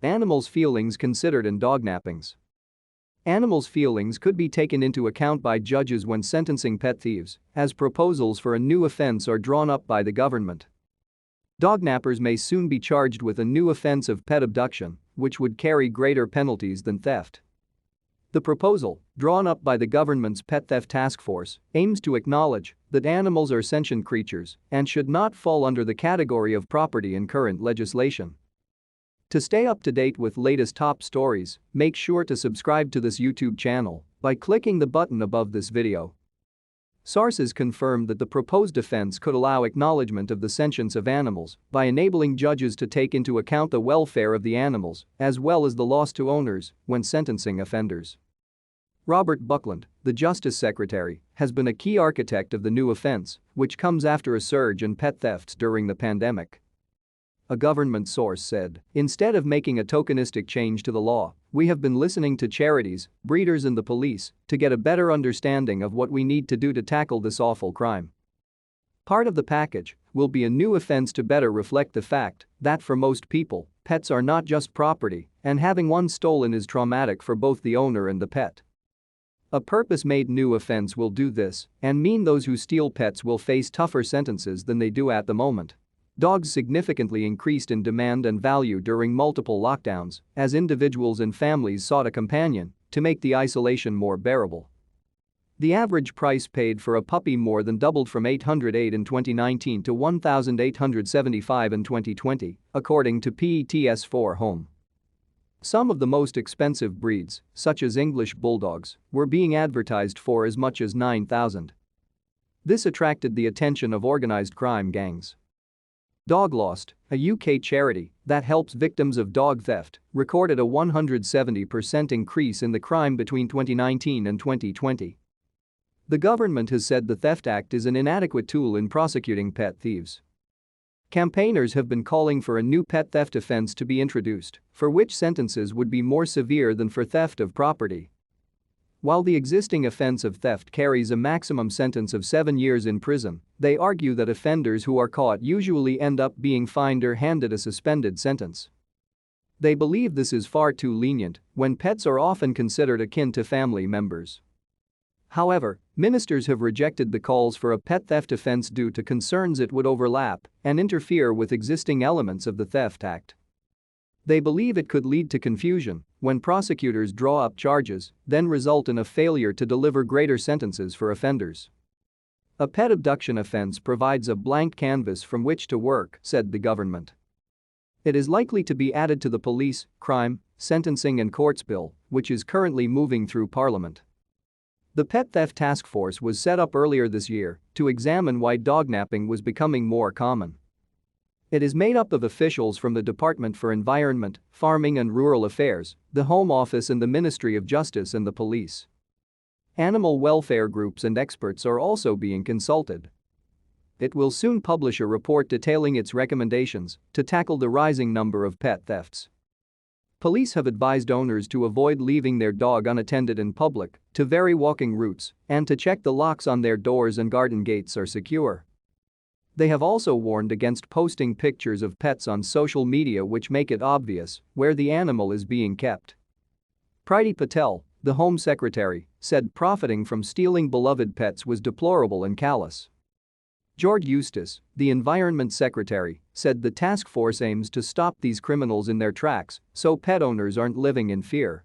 Animals' feelings considered in dognappings. Animals' feelings could be taken into account by judges when sentencing pet thieves, as proposals for a new offense are drawn up by the government. Dognappers may soon be charged with a new offense of pet abduction, which would carry greater penalties than theft. The proposal, drawn up by the government's Pet Theft Taskforce, aims to acknowledge that animals are sentient creatures and should not fall under the category of property in current legislation. To stay up to date with latest top stories, make sure to subscribe to this YouTube channel by clicking the button above this video. Sources confirm that the proposed offense could allow acknowledgement of the sentience of animals by enabling judges to take into account the welfare of the animals as well as the loss to owners when sentencing offenders. Robert Buckland, the Justice Secretary, has been a key architect of the new offense, which comes after a surge in pet thefts during the pandemic. A government source said, "Instead of making a tokenistic change to the law, we have been listening to charities, breeders and the police to get a better understanding of what we need to do to tackle this awful crime. Part of the package will be a new offense to better reflect the fact that for most people, pets are not just property, and having one stolen is traumatic for both the owner and the pet. A purpose-made new offense will do this and mean those who steal pets will face tougher sentences than they do at the moment." Dogs significantly increased in demand and value during multiple lockdowns as individuals and families sought a companion to make the isolation more bearable. The average price paid for a puppy more than doubled from $808 in 2019 to $1,875 in 2020, according to PETS4 Home. Some of the most expensive breeds, such as English bulldogs, were being advertised for as much as $9,000. This attracted the attention of organized crime gangs. Dog Lost, a UK charity that helps victims of dog theft, recorded a 170% increase in the crime between 2019 and 2020. The government has said the Theft Act is an inadequate tool in prosecuting pet thieves. Campaigners have been calling for a new pet theft offense to be introduced, for which sentences would be more severe than for theft of property. While the existing offense of theft carries a maximum sentence of 7 years in prison, they argue that offenders who are caught usually end up being fined or handed a suspended sentence. They believe this is far too lenient when pets are often considered akin to family members. However, ministers have rejected the calls for a pet theft offense due to concerns it would overlap and interfere with existing elements of the Theft Act. They believe it could lead to confusion when prosecutors draw up charges, then result in a failure to deliver greater sentences for offenders. A pet abduction offense provides a blank canvas from which to work, said the government. It is likely to be added to the Police, Crime, Sentencing and Courts Bill, which is currently moving through Parliament. The Pet Theft Task Force was set up earlier this year to examine why dognapping was becoming more common. It is made up of officials from the Department for Environment, Farming and Rural Affairs, the Home Office and the Ministry of Justice and the police. Animal welfare groups and experts are also being consulted. It will soon publish a report detailing its recommendations to tackle the rising number of pet thefts. Police have advised owners to avoid leaving their dog unattended in public, to vary walking routes, and to check the locks on their doors and garden gates are secure. They have also warned against posting pictures of pets on social media which make it obvious where the animal is being kept. Priti Patel, the Home Secretary, said profiting from stealing beloved pets was deplorable and callous. George Eustace, the Environment Secretary, said the task force aims to stop these criminals in their tracks so pet owners aren't living in fear.